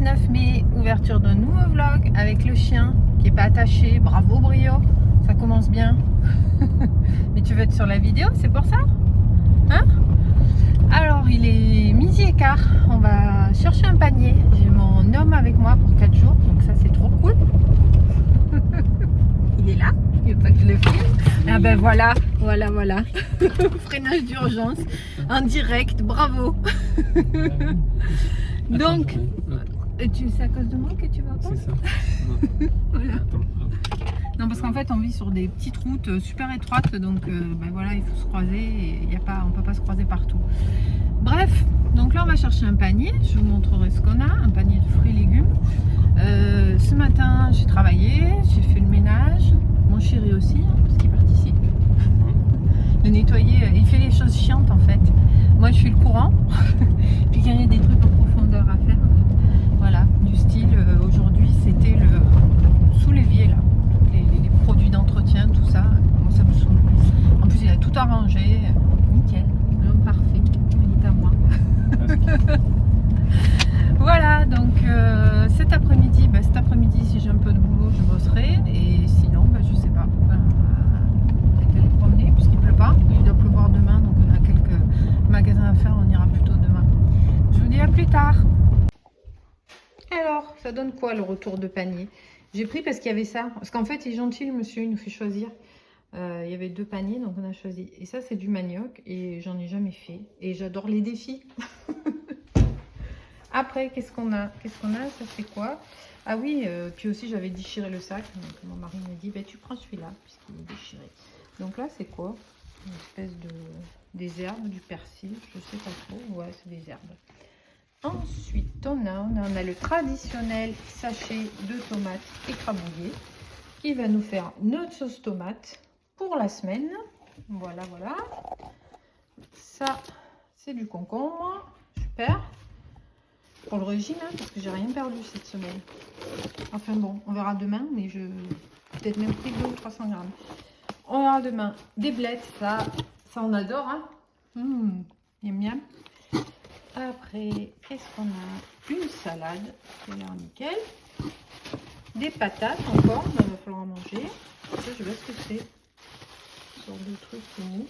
19 mai, ouverture d'un nouveau vlog avec le chien qui n'est pas attaché. Bravo Brio, ça commence bien. Mais tu veux être sur la vidéo, c'est pour ça? Hein? Alors il est midi et quart, on va chercher un panier. J'ai mon homme avec moi pour 4 jours, donc ça c'est trop cool. Il est là, il veut pas que je le filme. Ah ben voilà. Freinage d'urgence en direct, bravo. Donc, c'est à cause de moi que tu vas pas? C'est ça. Voilà. Non, parce qu'en fait on vit sur des petites routes super étroites, donc ben voilà, il faut se croiser et on peut pas se croiser partout. Bref, donc là on va chercher un panier, je vous montrerai ce qu'on a, un panier de fruits et légumes. Ce matin j'ai travaillé, j'ai fait le ménage, mon chéri aussi, hein, parce qu'il participe. Le nettoyer, il fait les choses chiantes en fait. Moi je suis le courant, puis quand il y a des trucs en profondeur à faire, voilà, du style aujourd'hui c'était le sous l'évier là, les produits d'entretien, tout ça, moi ça me saoule. En plus il a tout arrangé, nickel, l'homme parfait, il est à moi. Voilà, donc cet après-midi, si j'ai un peu de boulot je bosserai, et sinon je sais pas, peut-être aller promener puisqu'il pleut pas, il doit pleuvoir demain, donc on a quelques magasins à faire, on ira plutôt demain. Je vous dis à plus tard. Alors, ça donne quoi le retour de panier? J'ai pris parce qu'il y avait ça, parce qu'en fait il est gentil le monsieur, il nous fait choisir. Il y avait 2 paniers, donc on a choisi. Et ça c'est du manioc, et j'en ai jamais fait, et j'adore les défis. Après, qu'est-ce qu'on a? Ça c'est quoi? Ah oui, puis aussi j'avais déchiré le sac, donc mon mari m'a dit, bah, tu prends celui-là, puisqu'il est déchiré. Donc là c'est quoi? Une espèce des herbes, du persil, je sais pas trop, ouais c'est des herbes. Ensuite on a le traditionnel sachet de tomates écrabouillées, qui va nous faire notre sauce tomate pour la semaine. Voilà. Ça c'est du concombre, super. Pour le régime, hein, parce que j'ai rien perdu cette semaine. Enfin bon, on verra demain, mais je peut-être même pris 200 ou 300 grammes. On verra demain. Des blettes, ça on adore, hein. Miam. Après, qu'est-ce qu'on a? Une salade, qui a l'air nickel. Des patates encore, il va falloir en manger. Ça, je sais pas ce que c'est. Ce genre de trucs mou.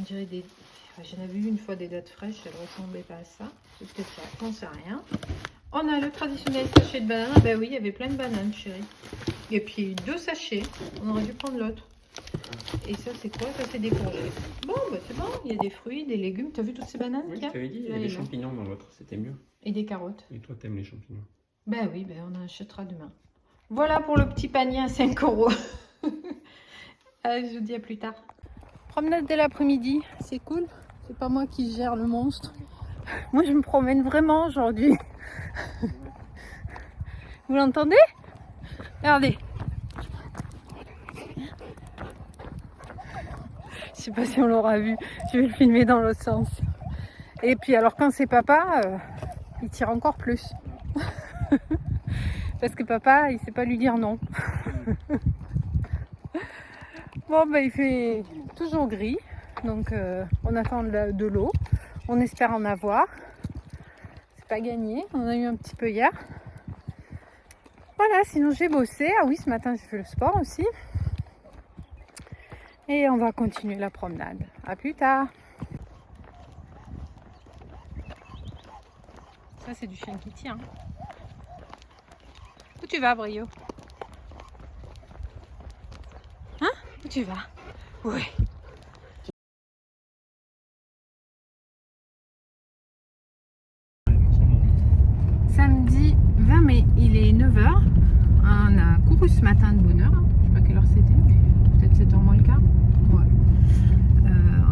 On dirait des... J'en avais vu une fois des dattes fraîches, elles ne ressemblaient pas à ça. C'est peut-être ça, j'en sais rien. On a le traditionnel sachet de bananes. Ben oui, il y avait plein de bananes, chérie. Et puis 2 sachets. On aurait dû prendre l'autre. Et ça, c'est quoi? Ça, c'est des courgettes. Bon, ben c'est bon. Il y a des fruits, des légumes. T'as vu toutes ces bananes? Oui, tu avais dit, il y avait des champignons dans l'autre, c'était mieux. Et des carottes. Et toi, t'aimes les champignons? Ben oui, ben on en achètera demain. Voilà pour le petit panier à 5 €. Allez, je vous dis à plus tard. Promenade dès l'après-midi, c'est cool. C'est pas moi qui gère le monstre. Moi, je me promène vraiment aujourd'hui. Vous l'entendez? Regardez. Je sais pas si on l'aura vu. Je vais le filmer dans l'autre sens. Et puis, alors, quand c'est papa, il tire encore plus. Parce que papa, il sait pas lui dire non. Bon, ben, il fait toujours gris. Donc on attend de l'eau, on espère en avoir. C'est pas gagné, on en a eu un petit peu hier. Voilà, sinon j'ai bossé. Ah oui, ce matin j'ai fait le sport aussi. Et on va continuer la promenade. À plus tard. Ça c'est du chien qui tient. Où tu vas, Brio? Hein? Où tu vas? Ouais. Samedi 20 mai, il est 9 h. On a couru ce matin de bonne heure. Je sais pas quelle heure c'était, mais peut-être 7 h moins le quart. Ouais.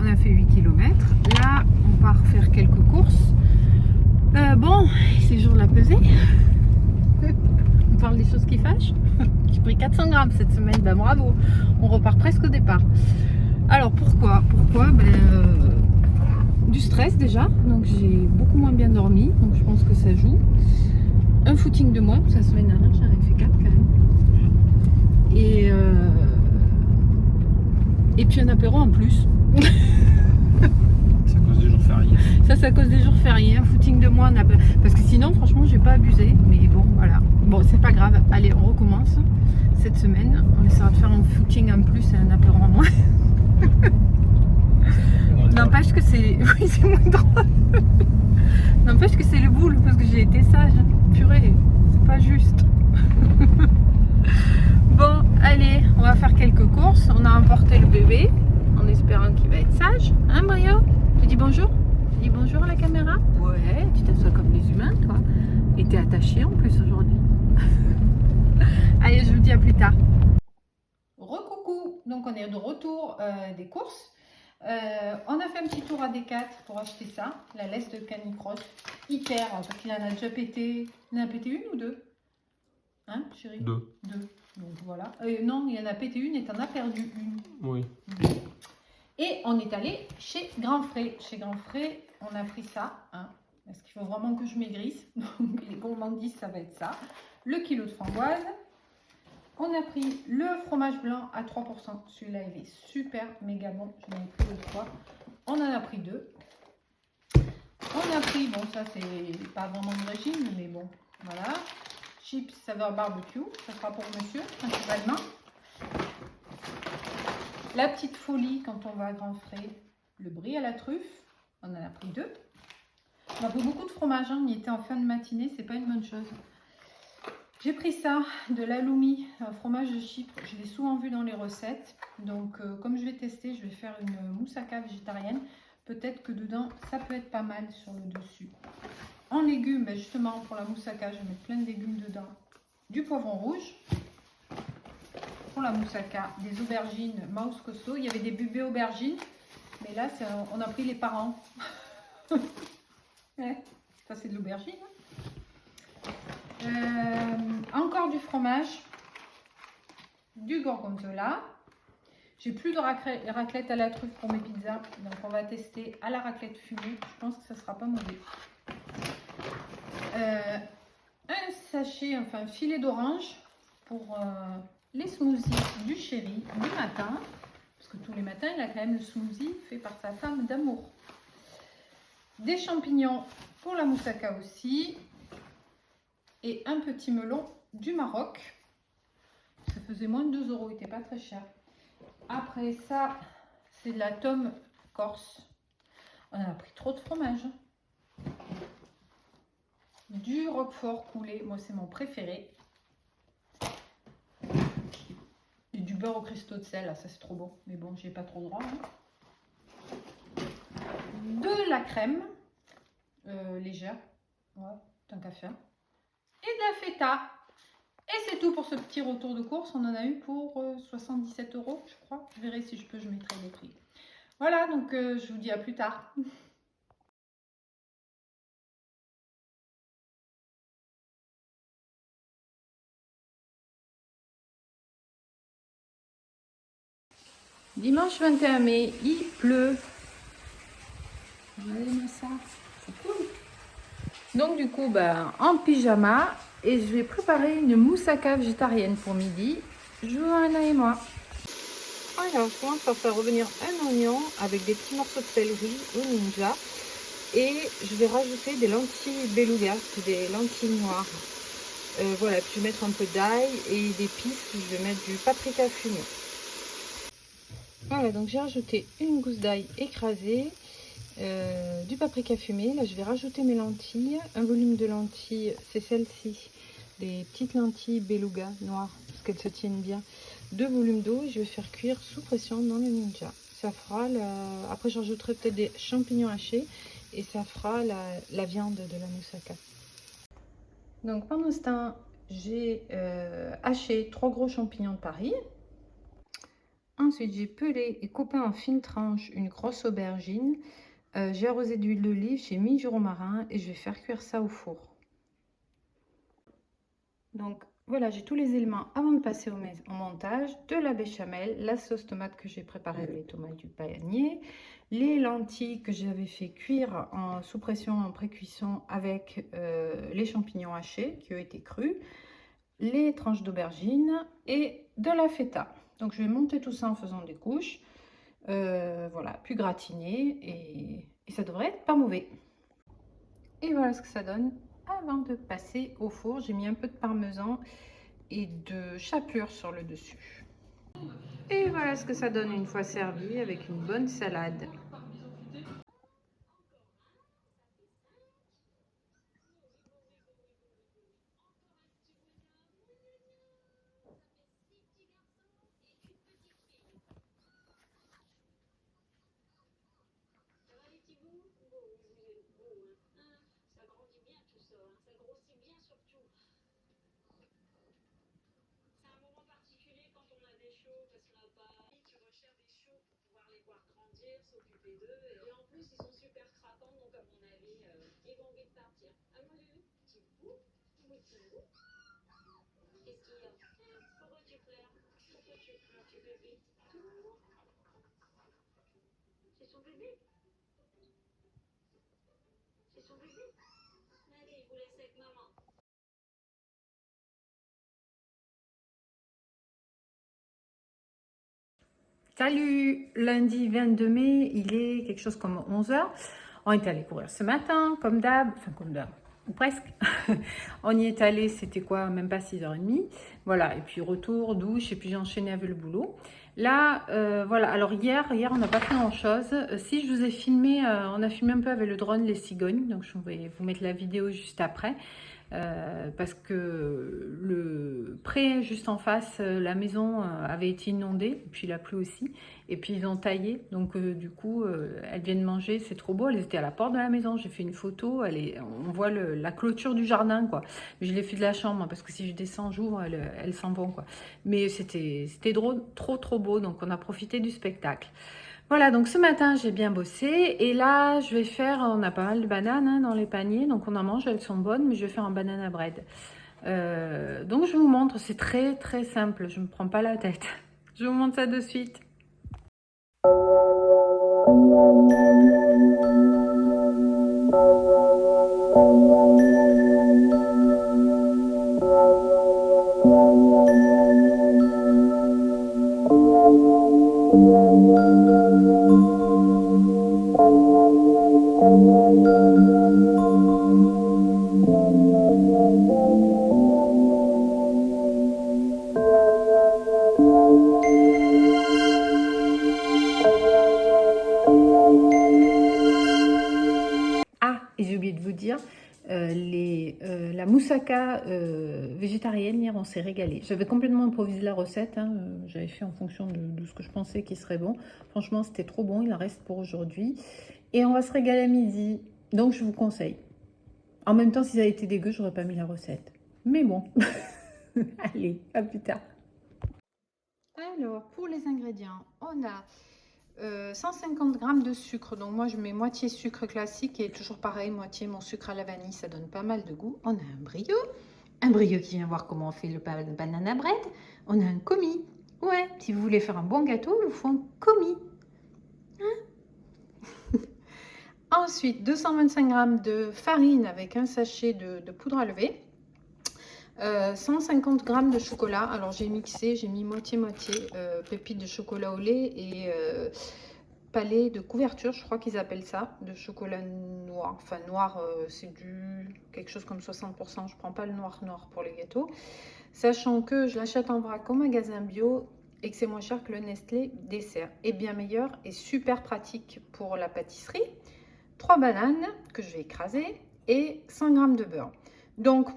On a fait 8 km. Là, on part faire quelques courses. Bon, c'est jour de la pesée. On parle des choses qui fâchent. J'ai pris 400 grammes cette semaine. Ben bravo. On repart presque au départ. Alors pourquoi? Du stress déjà, donc j'ai beaucoup moins bien dormi, donc je pense que ça joue. Un footing de moins, parce que la semaine dernière j'en avais fait 4 quand même. Et puis un apéro en plus. C'est à cause des jours fériés. Ça c'est à cause des jours fériés, un footing de moins. Parce que sinon, franchement, j'ai pas abusé. Mais bon, voilà. Bon, c'est pas grave. Allez, on recommence cette semaine. On essaiera de faire un footing en plus et un apéro en moins. N'empêche que c'est... Oui, c'est moins drôle. N'empêche que c'est le boule parce que j'ai été sage. Purée, c'est pas juste. Bon, allez, on va faire quelques courses. On a emporté le bébé en espérant qu'il va être sage. Hein, Brio? Tu dis bonjour? Tu dis bonjour à la caméra? Ouais, tu t'assois comme les humains, toi. Et t'es attaché en plus aujourd'hui. Allez, je vous dis à plus tard. Recoucou, donc on est de retour des courses. On a fait un petit tour à D4 pour acheter ça, la laisse de Canicross, hyper, parce qu'il en a déjà pété. Il en a pété une ou deux? Hein, chérie? Deux. Deux. Donc voilà. Non, il en a pété une et t'en as perdu une. Oui. Et on est allé chez Grand Frais. Chez Grand Frais, on a pris ça. Hein, parce qu'il faut vraiment que je maigrisse. Donc les gourmandises, ça va être ça. Le kilo de framboise. On a pris le fromage blanc à 3%. Celui-là, il est super méga bon. J'en ai pris l'autre fois. On en a pris deux. On a pris, bon, ça c'est pas vraiment de régime, mais bon, voilà. Chips saveur barbecue. Ça sera pour monsieur, principalement. La petite folie quand on va à Grand Frais. Le brie à la truffe. On en a pris deux. On a pris beaucoup de fromage. Hein. On y était en fin de matinée. C'est pas une bonne chose. J'ai pris ça, de l'aloumi, un fromage de Chypre. Je l'ai souvent vu dans les recettes. Donc, comme je vais tester, je vais faire une moussaka végétarienne. Peut-être que dedans, ça peut être pas mal sur le dessus. En légumes, ben justement, pour la moussaka, je vais mettre plein de légumes dedans. Du poivron rouge. Pour la moussaka, des aubergines Maus Costo. Il y avait des bébés aubergines. Mais là, on a pris les parents. Ouais, ça, c'est de l'aubergine. Encore du fromage, du gorgonzola. J'ai plus de raclette à la truffe pour mes pizzas, donc on va tester à la raclette fumée. Je pense que ça sera pas mauvais. Un sachet, enfin un filet d'orange pour les smoothies du chéri du matin, parce que tous les matins il a quand même le smoothie fait par sa femme d'amour. Des champignons pour la moussaka aussi. Et un petit melon du Maroc. Ça faisait moins de 2 €, il n'était pas très cher. Après ça, c'est de la tome corse. On a pris trop de fromage. Du roquefort coulé, moi c'est mon préféré. Et du beurre au cristaux de sel, là, ça c'est trop bon. Mais bon, j'ai pas trop le droit. Hein. De la crème légère. Ouais, tant qu'à faire. Et de la feta. Et c'est tout pour ce petit retour de course. On en a eu pour 77 €, je crois. Je verrai si je peux, je mettrai les prix. Voilà, donc je vous dis à plus tard. Dimanche 21 mai, il pleut. Regardez-moi ça, c'est cool. Donc du coup, ben, en pyjama, et je vais préparer une moussaka végétarienne pour midi. Johanna et moi. Alors, je commence par faire revenir un oignon avec des petits morceaux de céleri au ninja. Et je vais rajouter des lentilles beluga, des lentilles noires. Voilà, puis je vais mettre un peu d'ail et d'épices. Je vais mettre du paprika fumé. Voilà, donc j'ai rajouté une gousse d'ail écrasée, du paprika fumé. Là, je vais rajouter mes lentilles. Un volume de lentilles, c'est celle-ci, des petites lentilles beluga noires, parce qu'elles se tiennent bien. 2 volumes d'eau, je vais faire cuire sous pression dans le ninja. Ça fera après je rajouterai peut-être des champignons hachés et ça fera la viande de la moussaka. Donc pendant ce temps, j'ai haché 3 gros champignons de Paris. Ensuite, j'ai pelé et coupé en fines tranches une grosse aubergine. J'ai arrosé d'huile d'olive, j'ai mis du romarin et je vais faire cuire ça au four. Donc voilà, j'ai tous les éléments avant de passer au montage. De la béchamel, la sauce tomate que j'ai préparée avec les tomates du panier, les lentilles que j'avais fait cuire sous pression en pré-cuisson avec les champignons hachés qui ont été crus, les tranches d'aubergine et de la feta. Donc je vais monter tout ça en faisant des couches, voilà, puis gratiner Et ça devrait être pas mauvais. Et voilà ce que ça donne avant de passer au four. J'ai mis un peu de parmesan et de chapelure sur le dessus. Et voilà ce que ça donne une fois servi avec une bonne salade. Salut, lundi 22 mai, il est quelque chose comme 11 h. On est allé courir ce matin, comme d'hab, enfin comme d'hab, ou presque. On y est allé, c'était quoi, même pas 6h30. Voilà, et puis retour, douche, et puis j'ai enchaîné avec le boulot. Là, voilà, alors hier on n'a pas fait grand chose. Si je vous ai filmé, on a filmé un peu avec le drone les cigognes, donc je vais vous mettre la vidéo juste après. Parce que le pré juste en face, la maison avait été inondée, puis il a plu aussi, et puis ils ont taillé, donc du coup elles viennent manger, c'est trop beau, elles étaient à la porte de la maison, j'ai fait une photo, on voit la clôture du jardin quoi, mais je l'ai fait de la chambre parce que si je descends, j'ouvre, elles s'en vont quoi, mais c'était trop beau, donc on a profité du spectacle. Voilà, donc ce matin, j'ai bien bossé. Et là, je vais faire, on a pas mal de bananes hein, dans les paniers. Donc on en mange, elles sont bonnes, mais je vais faire un banana bread. Donc je vous montre, c'est très simple. Je ne me prends pas la tête. Je vous montre ça de suite. Et j'ai oublié de vous dire, la moussaka végétarienne, hier on s'est régalé. J'avais complètement improvisé la recette, hein, j'avais fait en fonction de ce que je pensais qui serait bon. Franchement, c'était trop bon, il en reste pour aujourd'hui. Et on va se régaler à midi, donc je vous conseille. En même temps, si ça avait été dégueu, j'aurais pas mis la recette. Mais bon, allez, à plus tard. Alors, pour les ingrédients, on a 150 g de sucre, donc moi je mets moitié sucre classique et toujours pareil, moitié mon sucre à la vanille, ça donne pas mal de goût. On a un brio qui vient voir comment on fait le banana bread. On a un commis, ouais, si vous voulez faire un bon gâteau, il vous faut un commis. Hein. Ensuite, 225 g de farine avec un sachet de poudre à lever. 150 g de chocolat, alors j'ai mixé, j'ai mis moitié-moitié, pépites de chocolat au lait et palais de couverture, je crois qu'ils appellent ça, de chocolat noir. Enfin noir, c'est du quelque chose comme 60%, je prends pas le noir pour les gâteaux. Sachant que je l'achète en vrac au magasin bio et que c'est moins cher que le Nestlé dessert. Et bien meilleur et super pratique pour la pâtisserie. 3 bananes que je vais écraser et 100 g de beurre. Donc,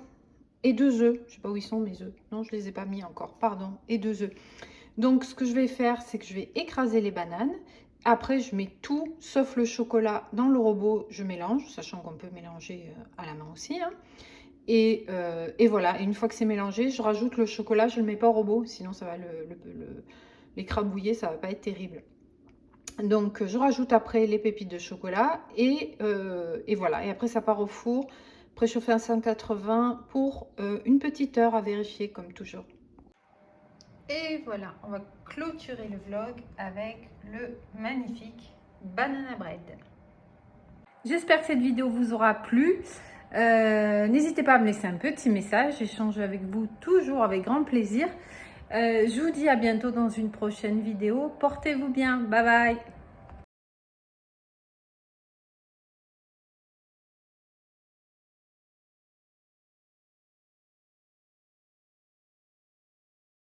et 2 œufs. Je sais pas où ils sont mes œufs. Non, je les ai pas mis encore, pardon. Et 2 œufs. Donc, ce que je vais faire, c'est que je vais écraser les bananes. Après, je mets tout, sauf le chocolat, dans le robot. Je mélange, sachant qu'on peut mélanger à la main aussi. Hein. Et voilà, et une fois que c'est mélangé, je rajoute le chocolat. Je ne le mets pas au robot, sinon ça va l'écrabouiller, ça va pas être terrible. Donc, je rajoute après les pépites de chocolat. Et voilà, et après ça part au four. Préchauffer à 180 pour une petite heure à vérifier comme toujours. Et voilà, on va clôturer le vlog avec le magnifique banana bread. J'espère que cette vidéo vous aura plu. N'hésitez pas à me laisser un petit message, j'échange avec vous toujours avec grand plaisir. Je vous dis à bientôt dans une prochaine vidéo. Portez-vous bien, bye bye.